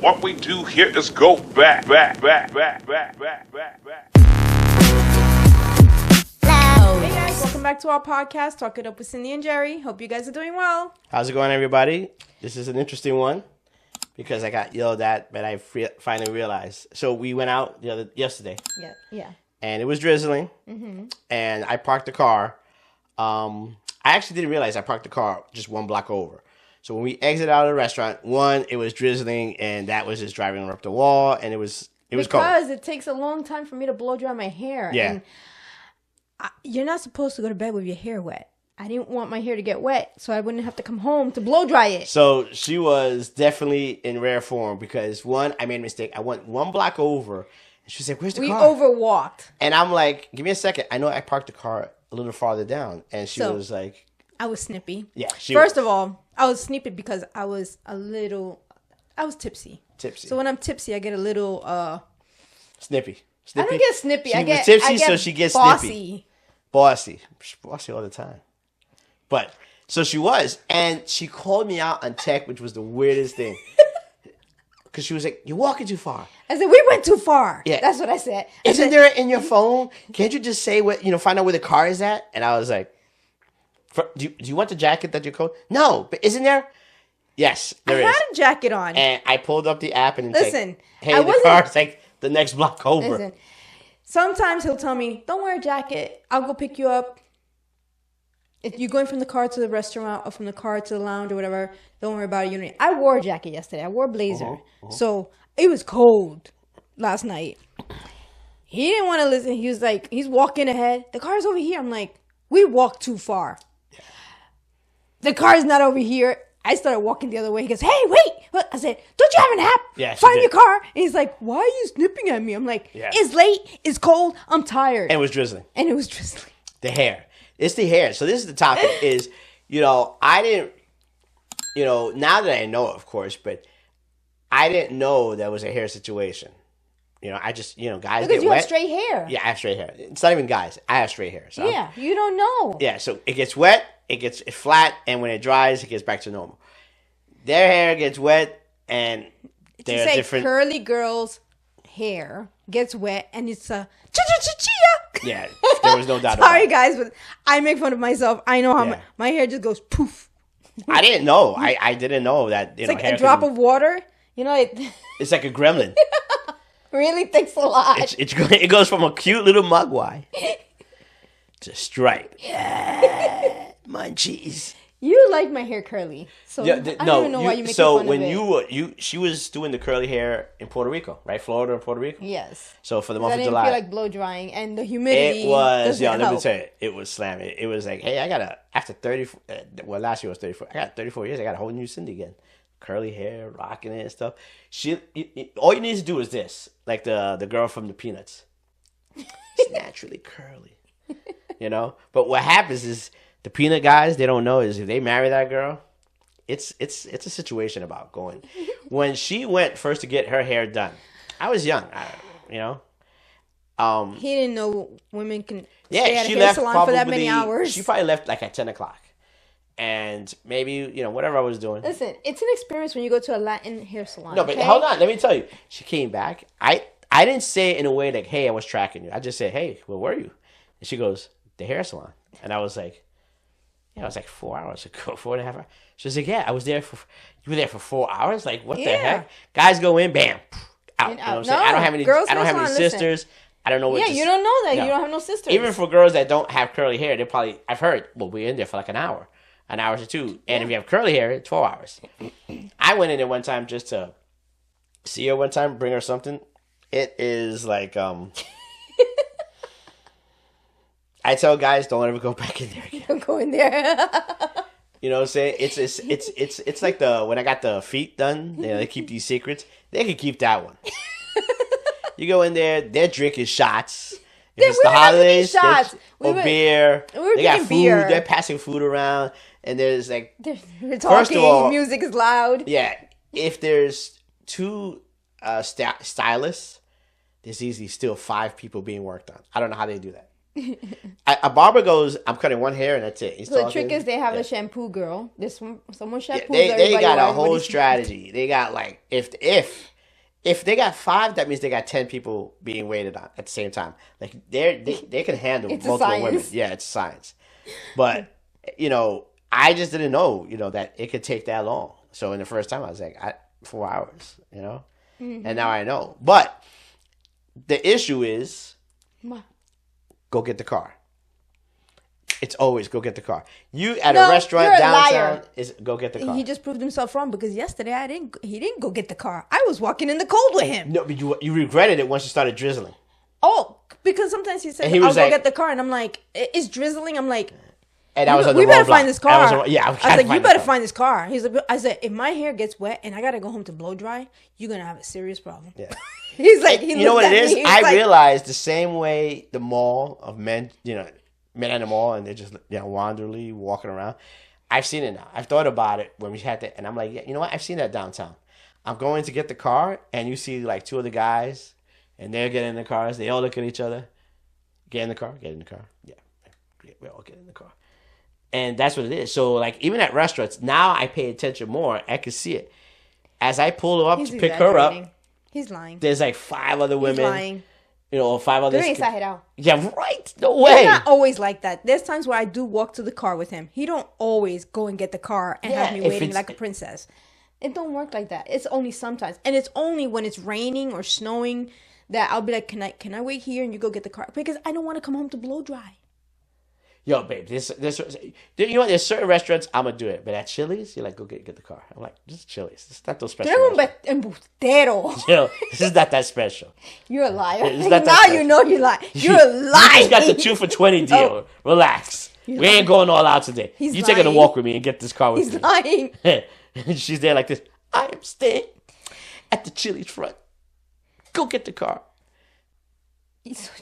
What we do here is go back. Hey guys, welcome back to our podcast, Talk It Up with Cindy and Jerry. Hope you guys are doing well. How's it going, everybody? This is an interesting one because I got yelled at, but I finally realized. So we went out yesterday. Yeah. And it was drizzling, and I parked the car. I actually didn't realize I parked the car just one block over. So when we exited out of the restaurant, it was drizzling, and that was just driving up the wall, and it was cold. Because it takes a long time for me to blow dry my hair. Yeah. And you're not supposed to go to bed with your hair wet. I didn't want my hair to get wet, so I wouldn't have to come home to blow dry it. So she was definitely in rare form because, one, I made a mistake. I went one block over, and she said, where's the car? We overwalked. And I'm like, give me a second. I know I parked the car a little farther down. And she was like... I was snippy. Yeah. First of all, I was snippy because I was tipsy. Tipsy. So when I'm tipsy, I get a little... Snippy. I don't get snippy. She was tipsy, so she gets bossy. snippy. Bossy. She's bossy all the time. But, so she was. And she called me out on tech, which was the weirdest thing. Because she was like, you're walking too far. I said, we went too far. Yeah. That's what I said. Isn't there in your phone? Can't you just say find out where the car is at? And I was like, do you want the jacket that you're cold? No, but isn't there? Yes, there is. I had a jacket on. And I pulled up the app and listen, hey, the car's like the next block over. Listen, sometimes he'll tell me, don't wear a jacket. I'll go pick you up. If you're going from the car to the restaurant or from the car to the lounge or whatever, don't worry about it. I wore a jacket yesterday. I wore a blazer. So it was cold last night. He didn't want to listen. He was like, he's walking ahead. The car's over here. I'm like, we walked too far. The car's not over here. I started walking the other way. He goes, hey, wait. I said, don't you have an app? Yeah, find your car. And he's like, why are you snipping at me? I'm like, it's late. It's cold. I'm tired. And it was drizzling. The hair. It's the hair. So this is the topic is, I didn't, now that I know, of course, but I didn't know that was a hair situation. I just, guys because get wet. Because you have straight hair. Yeah, I have straight hair. It's not even guys. I have straight hair. So yeah, you don't know. Yeah, so it gets wet, it's flat, and when it dries, it gets back to normal. Their hair gets wet, and they're different. Curly girls' hair gets wet, and it's a chia. Yeah, there was no doubt. Sorry, guys, but I make fun of myself. I know how my hair just goes poof. I didn't know. I didn't know that. It's like a drop of water. It's like a gremlin. Really takes a lot. It goes from a cute little mugwai to stripe. Yeah, munchies. You like my hair curly, so I don't even know why you make fun of it. So she was doing the curly hair in Puerto Rico, right? Florida and Puerto Rico. Yes. So for the month of I July, didn't feel like blow drying, and the humidity. It was. Let me tell you, it was slamming. It was like, hey, after 30. Well, last year was 34. I got 34 years. I got a whole new Cindy again. Curly hair, rocking it and stuff. All you need to do is this, like the girl from the Peanuts. It's naturally curly, But what happens is the Peanut guys, they don't know is if they marry that girl, it's a situation about going. When she went first to get her hair done, I was young, He didn't know women can stay at a hair salon for that many hours. She probably left like at 10 o'clock. And maybe, whatever I was doing. Listen, it's an experience when you go to a Latin hair salon. No, but hold on. Let me tell you. She came back. I didn't say it in a way like, hey, I was tracking you. I just said, hey, where were you? And she goes, the hair salon. And I was like, yeah, it was like 4 hours ago, 4.5 hours. She was like, yeah, you were there for 4 hours? Like, what the heck? Guys go in, bam, out. You know what I'm saying? I don't have any sisters. I don't know what you don't know that. No. You don't have no sisters. Even for girls that don't have curly hair, I've heard, we're in there for like an hour or two. And if you have curly hair, it's 4 hours. I went in there one time just to see her one time, bring her something. It is like, I tell guys, don't ever go back in there again. Don't go in there. You know what I'm saying? It's like when I got the feet done, they keep these secrets. They can keep that one. You go in there, their drink is shots. If it's the holidays, shots. Beer. They got food. Beer. They're passing food around, and there's like we're talking. First of all, music is loud. Yeah, if there's two stylists, there's easily still 5 people being worked on. I don't know how they do that. A barber goes, I'm cutting one hair and that's it. He's So the talking. trick is they have a shampoo girl. This one, someone Yeah, shampoos they got a while whole everybody's- strategy. They got like if they got 5, that means they got 10 people being waited on at the same time. Like they can handle It's a multiple women. science. Yeah, it's science. But I just didn't know that it could take that long. So in the first time, I was like, 4 hours. And now I know. But the issue is, What? go get the car. It's always go get the car. You at No, a restaurant you're a downtown liar. is go get the car. He just proved himself wrong because yesterday he didn't go get the car. I was walking in the cold with him. No, but you regretted it once you started drizzling. Oh, because sometimes he says, And he I'll was go like- get the car. And I'm like, it's drizzling. I'm like, And I was on the we wrong better block. find this I car. was I was like, you better find this car. He's like, I said, if my hair gets wet and I got to go home to blow dry, you're going to have a serious problem. Yeah. He's like, he You know looked what it at is? me, he was I like, realized the same way the mall of men, men at the mall and they're just wanderly walking around. I've seen it now. I've thought about it when we had to, and I'm like, yeah, you know what? I've seen that downtown. I'm going to get the car, and you see like 2 of the guys, and they're getting in the cars. They all look at each other. Get in the car. Get in the car. Yeah, we all get in the car. And that's what it is. So like even at restaurants now, I pay attention more. I can see it as I pull up he's to pick her up. exaggerating. He's lying. There's like 5 other He's women. lying. Or 5 others. You're exagerado. Yeah, right. No way. He's not always like that. There's times where I do walk to the car with him. He don't always go and get the car and have Yeah, me if waiting it's- like a princess. It don't work like that. It's only sometimes. And it's only when it's raining or snowing that I'll be like, can I wait here and you go get the car? Because I don't want to come home to blow dry. Yo, babe, you know what? There's certain restaurants I'm gonna do it, but at Chili's, you're like, go get the car. I'm like, this is Chili's. It's not those special. You're un restaurants. embustero. Yo, this is not that special. You're a liar. It's not that Now special. you know you lie. You're a You liar. just got the 2 for $20 deal. Oh. Relax. We ain't going all out today. He's You taking a lying. walk with me and get this car with He's me. lying. And she's there like this. I am staying at the Chili's front. Go get the car.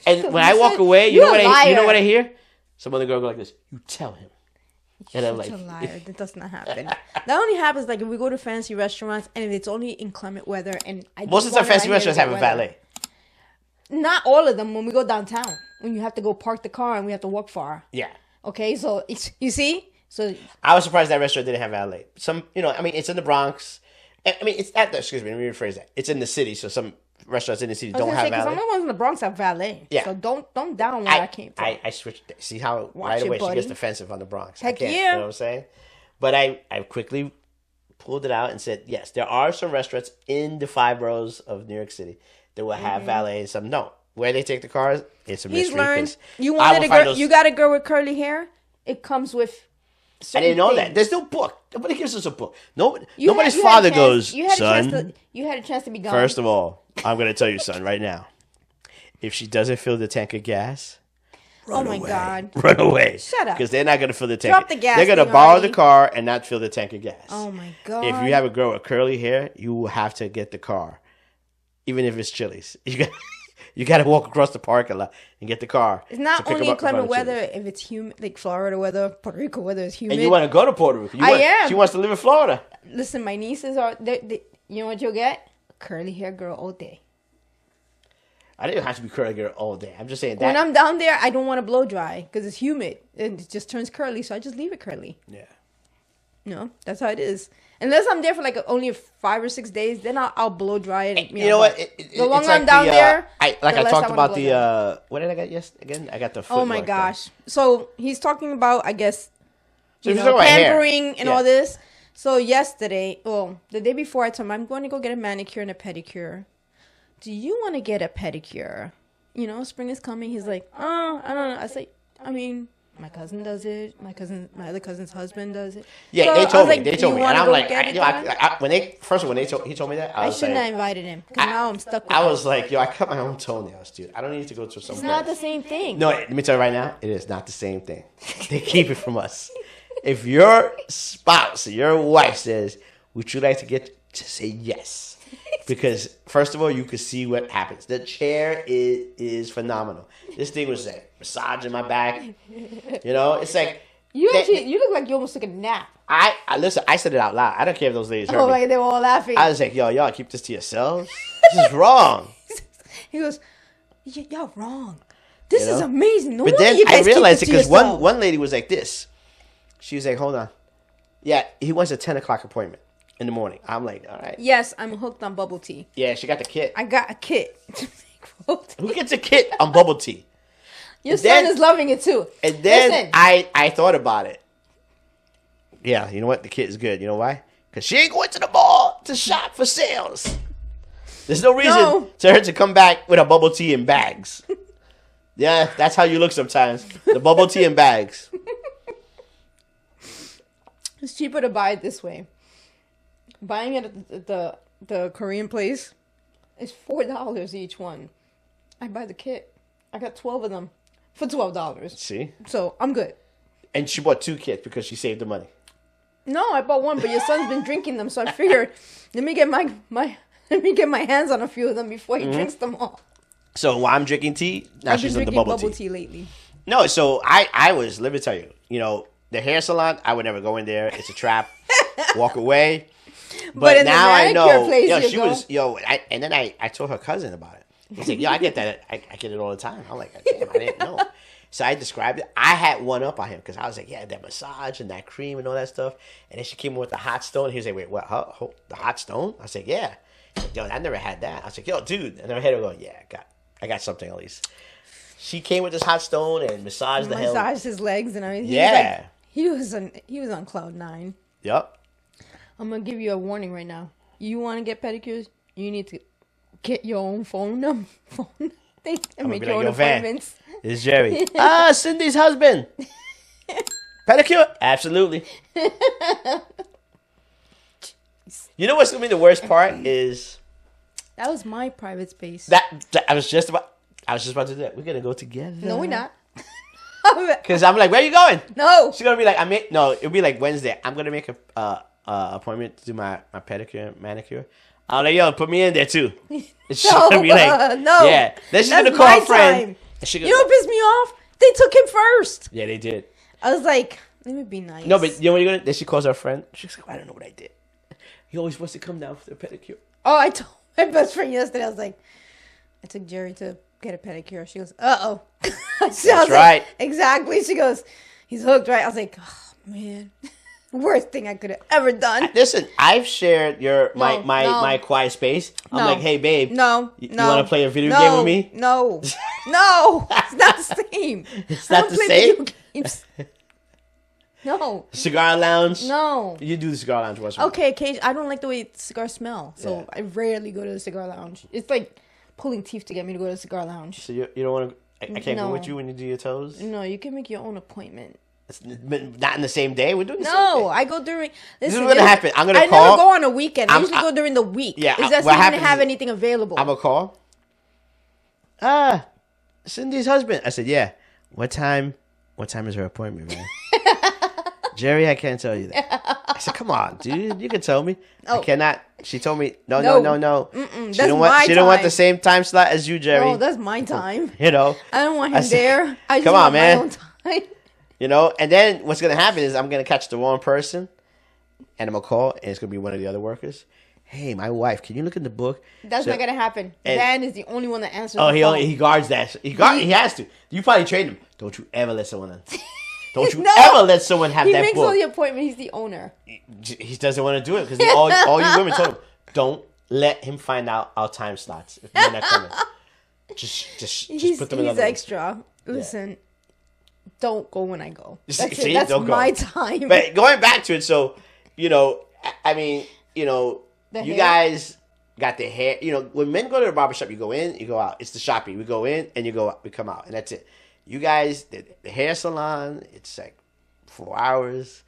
And when I walk away, you know what I hear? Some other girl go like this. You tell him. And I'm Such like, a liar. That does not happen. That only happens like if we go to fancy restaurants and if it's only inclement weather. And most of the fancy restaurants have a valet. Not all of them. When we go downtown, when you have to go park the car and we have to walk far. Yeah. Okay, so you see, so I was surprised that restaurant didn't have valet. Some, it's in the Bronx. I mean, it's at the, excuse me, let me rephrase that. It's in the city, so some restaurants in the city I was don't gonna have say because valet. some of the ones in the Bronx have valet. Yeah. So don't down where I came from. I switched. See how Watch right it, away she gets buddy. defensive on the Bronx. Heck I can't, yeah. You know what I'm saying? But I quickly pulled it out and said, yes, there are some restaurants in the 5 boroughs of New York City that will have valet and some don't. Where they take the cars, it's a He's mystery. learned. 'cause You I wanted will a find girl. those- You got a girl with curly hair. It comes with. I didn't know that. things. There's no book. Nobody gives us a book. You Nobody's had- you had a father chance- goes, you had a chance son. you had a chance to be gone. First of all, I'm going to tell you, son, right now. If she doesn't fill the tank of gas, oh my God. run away. Shut up. Because they're not going to fill the tank. Drop the gas They're going to thing borrow already. the car and not fill the tank of gas. Oh my God. If you have a girl with curly hair, you will have to get the car, even if it's Chili's. You got to walk across the parking lot and get the car. It's to not pick only them up in front inclement of weather Chili's. if it's humid, like Florida weather, Puerto Rico weather is humid. And you want to go to Puerto Rico. I am. She wants to live in Florida. Listen, my nieces are. You know what you'll get? Curly hair girl all day. I didn't have to be curly girl all day. I'm just saying that. When I'm down there, I don't want to blow dry because it's humid and it just turns curly. So I just leave it curly. Yeah. You know, that's how it is. Unless I'm there for like only 5 or 6 days, then I'll blow dry it. You know what? The longer it's like I'm down there, I the less talked I wanna about blow the what did I get again? I got the Oh my footwork done. gosh! So he's talking about, I guess, So you if you're know, talking about hair, pampering and yeah. all this. So yesterday, the day before, I told him I'm going to go get a manicure and a pedicure. Do you want to get a pedicure? You know, spring is coming. He's like, oh, I don't know. I say, I mean, my cousin does it. My other cousin's husband does it. Yeah, So they I was told me. like, They "Do told you me, wanna and I'm go like, get it done?" he told me that, I I was shouldn't have like, invited him because now I'm stuck with I him. was like, yo, I cut my own toenails, dude. I don't need to go to some. It's not the place. same thing. No, let me tell you right now, it is not the same thing. They keep it from us. If your spouse, your wife says, "Would you like to get?" Just say yes. Because first of all, you can see what happens. The chair is phenomenal. This thing was like massaging my back. You know, it's like You look like you almost took a nap. I listen. I said it out loud. I don't care if those ladies heard Oh, me. like they were all laughing. I was like, yo, y'all keep this to yourselves. This is wrong. He goes, y'all wrong. This is amazing. No But wonder then you guys I realized it keep to because yourself. one lady was like this. She was like, hold on. Yeah, he wants a 10 o'clock appointment in the morning. I'm like, all right. Yes, I'm hooked on bubble tea. Yeah, she got the kit. I got a kit to make bubble tea. Who gets a kit on bubble tea? Your son is loving it too. And then Listen. I thought about it. Yeah, you know what? The kit is good. You know why? Because she ain't going to the mall to shop for sales. There's no reason to her to come back with a bubble tea in bags. Yeah, that's how you look sometimes. The bubble tea in bags. It's cheaper to buy it this way. Buying it at the Korean place is $4 each one. I buy the kit. I got 12 of them for $12. See? So I'm good. And she bought 2 kits because she saved the money. No, I bought one, but your son's been drinking them, so I figured let me get my hands on a few of them before he drinks them all. So while I'm drinking tea, now I've been she's on the drinking bubble tea. lately. No, so I was, let me tell you, the hair salon, I would never go in there. It's a trap. Walk away. But in the now I manicure know. place, Yo, you she go. was, and then I told her cousin about it. He's like, yo, I get that. I get it all the time. I'm like, damn, I didn't know. So I described it. I had one up on him because I was like, yeah, that massage and that cream and all that stuff. And then she came in with the hot stone. He was like, wait, what? The hot stone? I was like, yeah. He's like, yo, I never had that. I was like, yo, dude. And her head was going, yeah, I got something at least. She came with this hot stone and massaged the hell. Massaged his legs and everything. Yeah. He was on cloud 9. Yep. I'm gonna give you a warning right now. You want to get pedicures? You need to get your own phone thing and make your own appointments. It's Jerry. Cindy's husband. Pedicure? Absolutely. You know what's gonna be the worst part is That was my private space. that I was just about to do that. We're gonna go together. No, we're not. Because I'm like, where are you going? No. She's gonna be like, it'll be like Wednesday. I'm gonna make a appointment to do my pedicure, manicure. I'm like, yo, put me in there too. And she's gonna be like, no. Yeah. Then she's That's gonna call my her friend. time. And she You know what pissed me off? They took him first. Yeah, they did. I was like, let me be nice. No, but you know what you're gonna? Then she calls her friend. She's like, I don't know what I did. He always wants to come down for the pedicure. Oh, I told my best friend yesterday. I was like, I took Jerry to get a pedicure. She goes, uh-oh. That's right. Like, exactly. She goes, he's hooked, right? I was like, oh, man. Worst thing I could have ever done. Listen, I've shared my quiet space. I'm like, hey, babe. You want to play a video game with me? No. No. It's not the same. It's not the same? No. Cigar lounge? No. You do the cigar lounge once a week. Okay, occasionally. I don't like the way cigars smell. So Yeah. I rarely go to the cigar lounge. It's like pulling teeth to get me to go to the cigar lounge. So you don't want to... I can't go No. with you when you do your toes? No, you can make your own appointment. It's not in the same day? We're doing the same No, day. I go during. This Listen, is what's going to happen. I'm going to I call... never go on a weekend. I I'm- usually go during the week. Yeah, It's just what I didn't happens have is- anything available. I'm going to call. Cindy's husband. I said, yeah. What time is her appointment, man? Jerry, I can't tell you that. I said, come on, dude. You can tell me. I cannot. She told me, no. Mm-mm, She that's don't my want. She don't want time. the same time slot as you, Jerry. No, that's my time. You know. I don't want I him said, there. I just come want on, man. my own time. You know. And then what's gonna happen is I'm gonna catch the wrong person, and I'm gonna call, and it's gonna be one of the other workers. Hey, my wife, can you look in the book? That's So- not gonna happen. and- Dan is the only one that answers. Oh, the phone. he guards that. He has to. You probably trained him. Don't you ever let someone in. Don't you No. ever let someone have He that makes all book. the appointment. He's the owner. He doesn't want to do it because all you women told him, don't let him find out our time slots if you're not coming. Just put them in He's other ones. extra. Listen, don't go when I go. That's See, it. That's don't go. my time. But going back to it, so I mean, The you hair? guys got the hair. When men go to the barbershop, you go in, you go out. It's the shopping. We go in and you go out. We come out, and that's it. You guys, the hair salon, it's like 4 hours,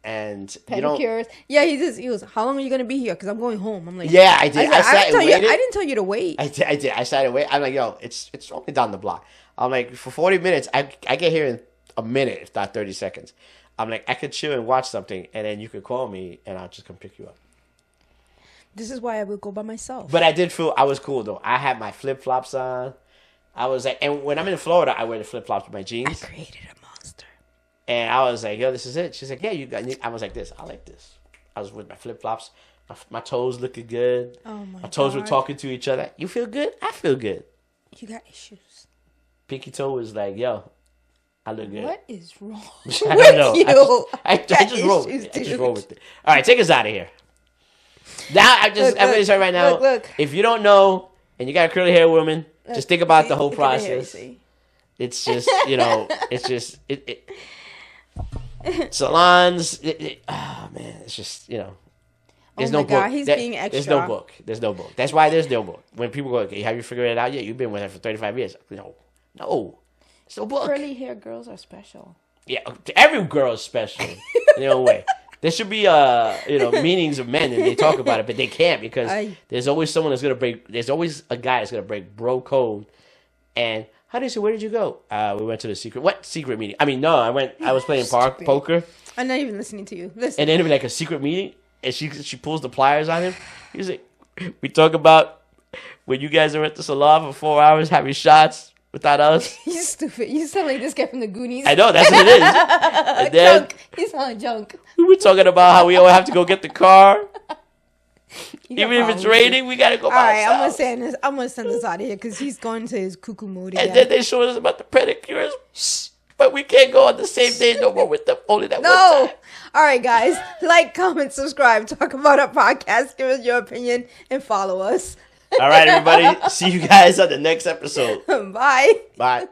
and you don't. Pedicures. Yeah, he goes, how long are you gonna be here? Because I'm going home. I'm like, Yeah, I did. I said, sat and waited. I didn't tell you to wait. I did. I sat away. I'm like, yo, it's only down the block. I'm like, for 40 minutes, I get here in a minute, if not 30 seconds. I'm like, I could chill and watch something, and then you could call me, and I'll just come pick you up. This is why I would go by myself. But I did feel I was cool, though. I had my flip-flops on. I was like, and when I'm in Florida, I wear the flip-flops with my jeans. I created a monster. And I was like, yo, this is it. She's like, yeah, you got. I was like this. I like this. I was with my flip-flops. My toes looking good. Oh, my toes were God. talking to each other. You feel good? I feel good. You got issues. pinky toe was like, yo, I look good. What is wrong I with don't know. you? I just roll. I just roll with it. All right, take us out of here. Now I'm going to say right now. Look. If you don't know and you got a curly hair woman, just think about the whole process. It's just it's just salons. Oh man, it's just There's no book. He's being extra. There's no book. There's no book. That's why there's no book. When people go, okay, have you figured it out yet? You've been with her for 35 years. No. There's no book. Curly hair girls are special. Yeah, every girl is special in their own way. There should be meetings of men and they talk about it, but they can't because there's always someone that's gonna break. There's always a guy that's gonna break bro code. And how do you say? Where did you go? We went to the secret. What secret meeting? I mean, no, I was playing poker. I'm not even listening to you. Listen. And then it'd be like a secret meeting, and she pulls the pliers on him. He's like, we talk about when you guys are at the salon for 4 hours having shots without us. You stupid. You sound like this guy from the Goonies. I know, that's what it is. And then, junk. He sound junk. We were talking about how we all have to go get the car. Even if it's raining, we gotta go by ourselves. All right, I'm gonna send this out of here because he's going to his cuckoo mode again. And then they showed us about the pedicures. Shh. But we can't go on the same day no more with them. Only that one time. All right, guys. Like, comment, subscribe, talk about our podcast, give us your opinion, and follow us. All right, everybody. See you guys on the next episode. Bye. Bye.